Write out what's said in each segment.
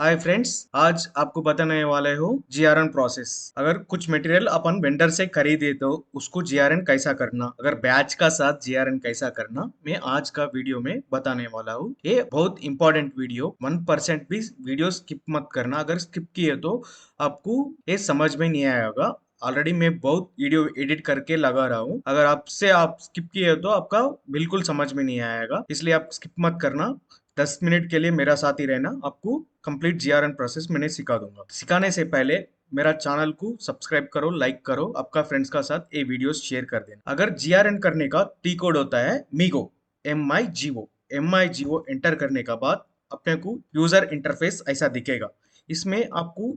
Hi friends, आज आपको बताने वाले हो जीआरएन प्रोसेस। अगर कुछ मटेरियल अपन वेंडर से खरीदे तो उसको जीआरएन कैसा करना, अगर बैच का साथ जीआरएन कैसा करना, मैं आज का वीडियो में बताने वाला हूँ। ये बहुत इंपॉर्टेंट वीडियो, 1% भी वीडियो स्किप मत करना। अगर स्किप किए तो आपको ये समझ में नहीं आएगा। ऑलरेडी मैं बहुत वीडियो एडिट करके लगा रहा हूँ। अगर आपसे आप स्किप किए तो आपका बिल्कुल समझ में नहीं आएगा, इसलिए आप स्किप मत करना। 10 मिनट के लिए मेरा साथ ही रहना, आपको कंप्लीट जीआरएन प्रोसेस मैंने सिखा दूंगा। सिखाने से पहले मेरा चैनल को सब्सक्राइब करो, लाइक करो, आपका फ्रेंड्स का साथ ये वीडियोस शेयर कर देना। अगर जीआरएन करने का टी कोड होता है मीगो, एम आई जी ओ एंटर करने का बाद अपने को यूजर इंटरफेस ऐसा दिखेगा। इसमें आपको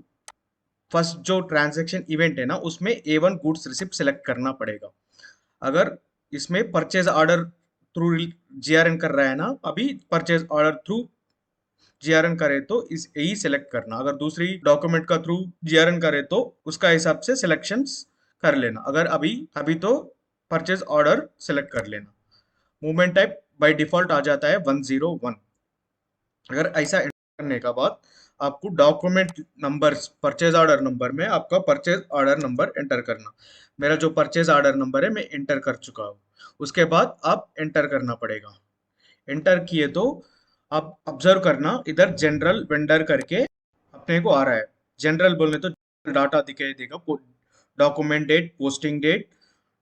फर्स्ट जो ट्रांजैक्शन इवेंट है ना, उसमें A1 गुड्स रिसिप्ट सेलेक्ट करना पड़ेगा। अगर इसमें परचेज ऑर्डर थ्रू जीआरएन कर रहा है ना, अभी परचेज ऑर्डर थ्रू जीआरएन करे तो इस यही सेलेक्ट करना। अगर दूसरी डॉक्यूमेंट का थ्रू जीआरएन करे तो उसका हिसाब से सिलेक्शंस कर लेना। अगर अभी अभी तो परचेज ऑर्डर सेलेक्ट कर लेना। मूवमेंट टाइप बाय डिफॉल्ट आ जाता है 101। अगर ऐसा एंटर करने का बाद आपको document number, purchase order number में आपका परचेज ऑर्डर नंबर एंटर करना। मेरा जो परचेज ऑर्डर नंबर है मैं एंटर कर चुका हूँ। उसके बाद आप एंटर करना पड़ेगा। एंटर किए तो आप ऑब्जर्व करना, इधर जनरल वेंडर करके अपने को आ रहा है। जनरल बोलने तो डाटा दिखाई देगा, document date, posting date,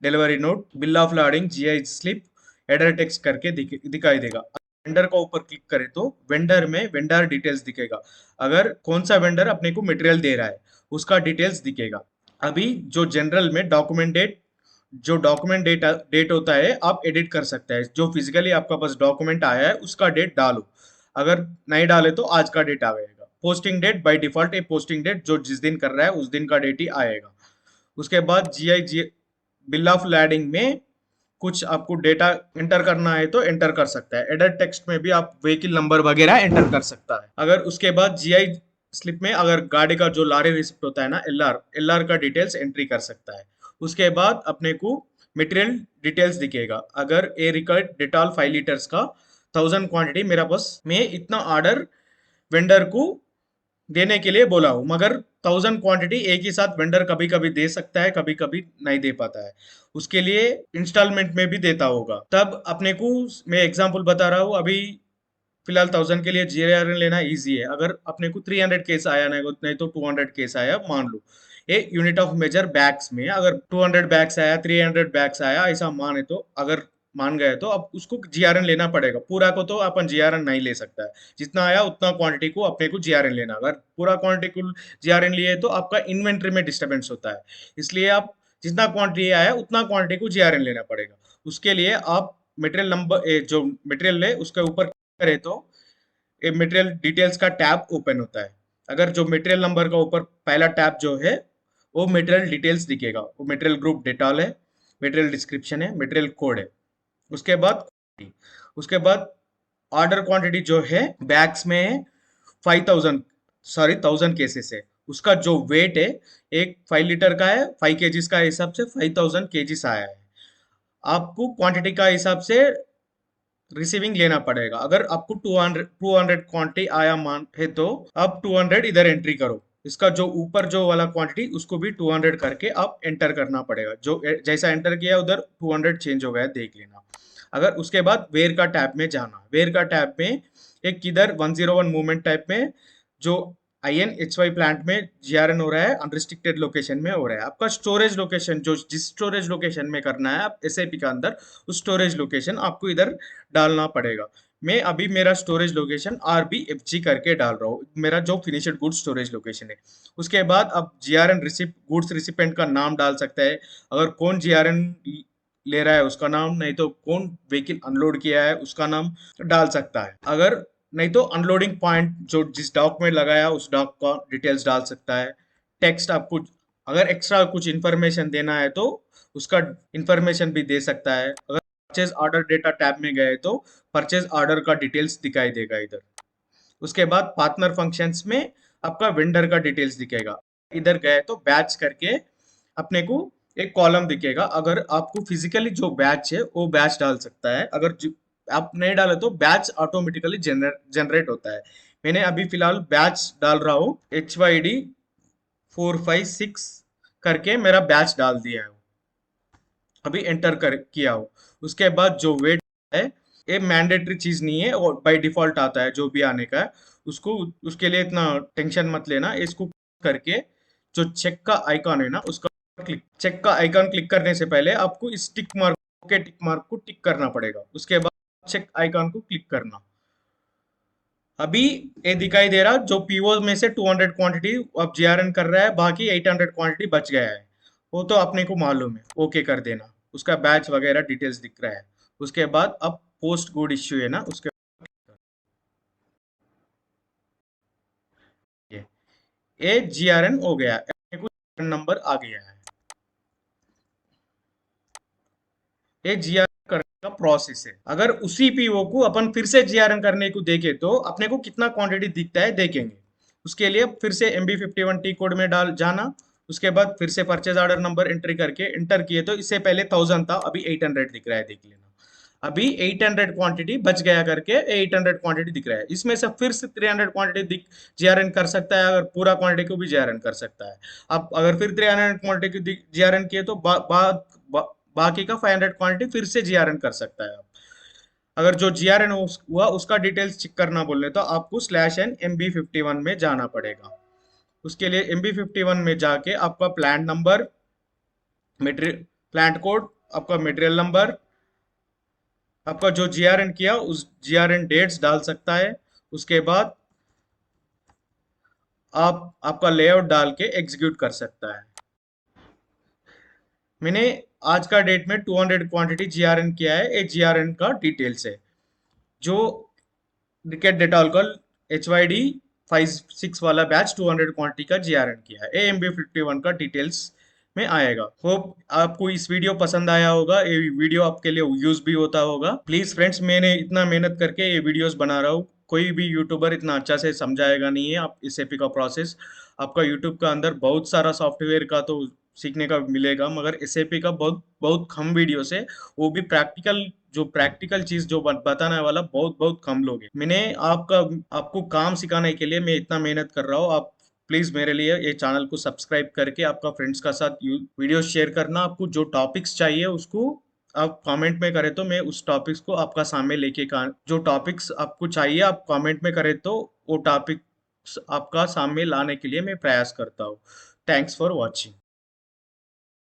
delivery note, bill of lading, GI slip, header text करके दिखाई देगा। वेंडर का ऊपर क्लिक करें तो वेंडर में वेंडर डिटेल्स दिखेगा। अगर कौन सा वेंडर अपने को मटेरियल दे रहा है उसका डिटेल्स दिखेगा। अभी जो जनरल में डॉक्यूमेंट डेट, जो डॉक्यूमेंट डेट होता है आप एडिट कर सकते हैं। जो फिजिकली आपका पास डॉक्यूमेंट आया है उसका डेट डालो। अगर नहीं डाले तो आज का डेट आएगा। पोस्टिंग डेट बाय डिफॉल्ट, एक पोस्टिंग डेट जो जिस दिन कर रहा है उस दिन का डेट ही आएगा। उसके बाद जी बिल ऑफ लैडिंग में कुछ आपको डेटा एंटर करना है तो एंटर कर सकता है। एडर टेक्स्ट में भी आप व्हीकल नंबर वगैरह एंटर कर सकता है। अगर उसके बाद जीआई स्लिप में अगर गाड़ी का जो लारी रिसिप्ट होता है ना, एलआर का डिटेल्स एंट्री कर सकता है। उसके बाद अपने को मटेरियल डिटेल्स दिखेगा। अगर ए रिकॉर्ड डिटॉल 5 लीटर्स का 1000 क्वांटिटी मेरा पास, मैं इतना ऑर्डर वेंडर को देने के लिए बोला हूँ, मगर 1000 क्वांटिटी एक ही साथ वेंडर कभी कभी दे सकता है, कभी कभी नहीं दे पाता है। उसके लिए इंस्टॉलमेंट में भी देता होगा। तब अपने को, मैं एग्जांपल बता रहा हूँ अभी, फिलहाल 1000 के लिए जीआरएन लेना इजी है। अगर अपने को 300 केस आया, नहीं तो 200 केस आया मान लो। ये यूनिट ऑफ मेजर बैग्स में अगर 200 बैग्स आया, 300 बैग्स आया ऐसा माने तो, अगर मान गए तो अब उसको जीआरएन लेना पड़ेगा। पूरा को तो अपन जीआरएन नहीं ले सकता है। जितना आया उतना क्वांटिटी को अपने को जीआरएन लेना। अगर पूरा क्वांटिटी को जीआरएन लिए तो आपका इन्वेंट्री में डिस्टर्बेंस होता है। इसलिए आप जितना क्वांटिटी आया उतना क्वांटिटी को जीआरएन लेना पड़ेगा। उसके लिए आप मटेरियल नंबर, जो मटेरियल ले उसके ऊपर करे तो ये मटेरियल डिटेल्स का टैब ओपन होता है। अगर जो मटेरियल नंबर का ऊपर पहला टैब जो है वो मटेरियल डिटेल्स दिखेगा। वो मटेरियल ग्रुप डेटॉल है, मटेरियल डिस्क्रिप्शन है, मटेरियल कोड है। उसके बाद उसके बाद ऑर्डर क्वांटिटी जो है बैग्स में है 5000, सॉरी 1000 केसेस है। उसका जो वेट है, एक 5 लीटर का है, 5 केजीज का हिसाब से 5000 केजीस आया है। आपको क्वांटिटी का हिसाब से रिसीविंग लेना पड़ेगा। अगर आपको 200 क्वांटिटी आया मान है तो आप 200 इधर एंट्री करो। इसका जो ऊपर जो वाला क्वांटिटी उसको भी 200 करके आप एंटर करना पड़ेगा। जो जैसा एंटर किया उधर 200 चेंज हो गया, देख लेना। अगर उसके बाद वेयर का टैब में जाना, वेयर का टैब में एक किधर 101 मूवमेंट टाइप में जो INHY प्लांट में जीआरएन हो रहा है, अनरिस्ट्रिक्टेड लोकेशन में हो रहा है। आपका स्टोरेज लोकेशन, जो जिस स्टोरेज लोकेशन में करना है आप एसआईपी का अंदर, उस स्टोरेज लोकेशन आपको इधर डालना पड़ेगा। मैं अभी मेरा स्टोरेज लोकेशन RBFG करके डाल रहा हूँ, मेरा जो फिनिश्ड गुड्स स्टोरेज लोकेशन है। उसके बाद अब जीआरएन रिसिप्ट, गुड्स रिसिपेंट का नाम डाल सकता है। अगर कौन जीआरएन ले रहा है उसका नाम, नहीं तो कौन व्हीकल अनलोड किया है उसका नाम डाल सकता है। अगर नहीं तो अनलोडिंग पॉइंट जो जिस डॉक में लगाया उस डॉक का डिटेल्स डाल सकता है। टेक्स्ट आपको अगर एक्स्ट्रा कुछ इन्फॉर्मेशन देना है तो उसका इन्फॉर्मेशन भी दे सकता है। अगर परचेज ऑर्डर डेटा टैब में गए तो परचेज ऑर्डर का डिटेल्स दिखाई देगा इधर। उसके बाद पार्टनर फंक्शंस में आपका वेंडर का डिटेल्स दिखेगा। इधर गए तो बैच करके अपने को एक कॉलम दिखेगा। अगर आपको फिजिकली जो बैच है वो बैच डाल सकता है। अगर आप नहीं डाले तो बैच ऑटोमेटिकली जनरेट होता है। मैंने अभी फिलहाल बैच डाल रहा हूँ, HYD 456 करके मेरा बैच डाल दिया है, अभी एंटर कर किया हो। उसके बाद जो वेट है, ये मैंडेटरी चीज नहीं है और बाय डिफॉल्ट आता है जो भी आने का है। उसको, उसके लिए इतना टेंशन मत लेना। इसको करके जो चेक का आइकॉन है ना, उसका क्लिक, चेक का आइकॉन क्लिक करने से पहले आपको इस टिक मार्क के टिक मार्क को टिक करना पड़ेगा। उसके बाद चेक आइकॉन को क्लिक करना। अभी ये दिखाई दे रहा जो पीओ में से 200 क्वांटिटी अब जीआरएन कर रहा है, बाकी 800 क्वांटिटी बच गया है। वो तो अपने को मालूम है, ओके कर देना। उसका बैच वगैरह डिटेल्स दिख रहा है। उसके बाद अब पोस्ट गुड इश्यू है ना, उसके ये जीआरएन हो गया, अपने को नंबर आ गया है। ये जीआरएन करने का प्रोसेस है। अगर उसी पीओ को अपन फिर से जीआरएन करने को देखे तो अपने को कितना क्वांटिटी दिखता है देखेंगे। उसके लिए फिर से MB51T कोड में डाल जाना। उसके बाद फिर से परचेज ऑर्डर नंबर एंट्री करके एंटर किए तो इससे पहले 1000 था, अभी 800 दिख रहा है, देख लेना। अभी 800 क्वांटिटी बच गया करके 800 क्वांटिटी दिख रहा है। इसमें से फिर से 300 क्वांटिटी दिख जीआरएन कर सकता है, अगर पूरा क्वांटिटी को भी जीआरएन कर सकता है। अब अगर फिर 300 क्वांटिटी की जीआरएन किए तो बाकी का 500 क्वांटिटी फिर से जीआरएन कर सकता है। अगर जो जीआरएन हुआ उसका डिटेल्स चेक करना बोले तो आपको /n MB51 में जाना पड़ेगा। उसके लिए MB51 में जाके आपका plant number, material plant code, आपका मटेरियल नंबर, आपका जो जीआरएन किया उस जीआरएन डेट्स डाल सकता है। उसके बाद आप आपका लेआउट डाल के एग्जीक्यूट कर सकता है। मैंने आज का डेट में 200 क्वांटिटी जीआरएन किया है। ये जीआरएन का डिटेल्स है। जो क्रिकेट डेटॉल का HYD 56 वाला बैच 200 क्वांटिटी का जीआरएन किया है। MB51 का डिटेल्स में आएगा। होप आपको इस वीडियो पसंद आया होगा, ये वीडियो आपके लिए यूज भी होता होगा। प्लीज फ्रेंड्स, मैंने इतना मेहनत करके ये वीडियोस बना रहा हूँ, कोई भी यूट्यूबर इतना अच्छा से समझाएगा नहीं है आप एसएपी का प्रोसेस। आपका यूट्यूब का अंदर बहुत सारा सॉफ्टवेयर का तो सीखने का मिलेगा, मगर एसएपी का बहुत बहुत कम वीडियोस है। वो भी प्रैक्टिकल, जो प्रैक्टिकल चीज जो बताने वाला बहुत बहुत कम लोग हैं। मैंने आपका आपको काम सिखाने के लिए मैं इतना मेहनत कर रहा हूँ। आप प्लीज मेरे लिए ये चैनल को सब्सक्राइब करके आपका फ्रेंड्स का साथ वीडियो शेयर करना। आपको जो टॉपिक्स चाहिए उसको आप कमेंट में करें तो मैं उस टॉपिक्स को आपका सामने लेके का, जो टॉपिक्स आपको चाहिए आप कमेंट में करें तो वो टॉपिक्स आपका सामने लाने के लिए मैं प्रयास करता हूँ। Thanks for watching.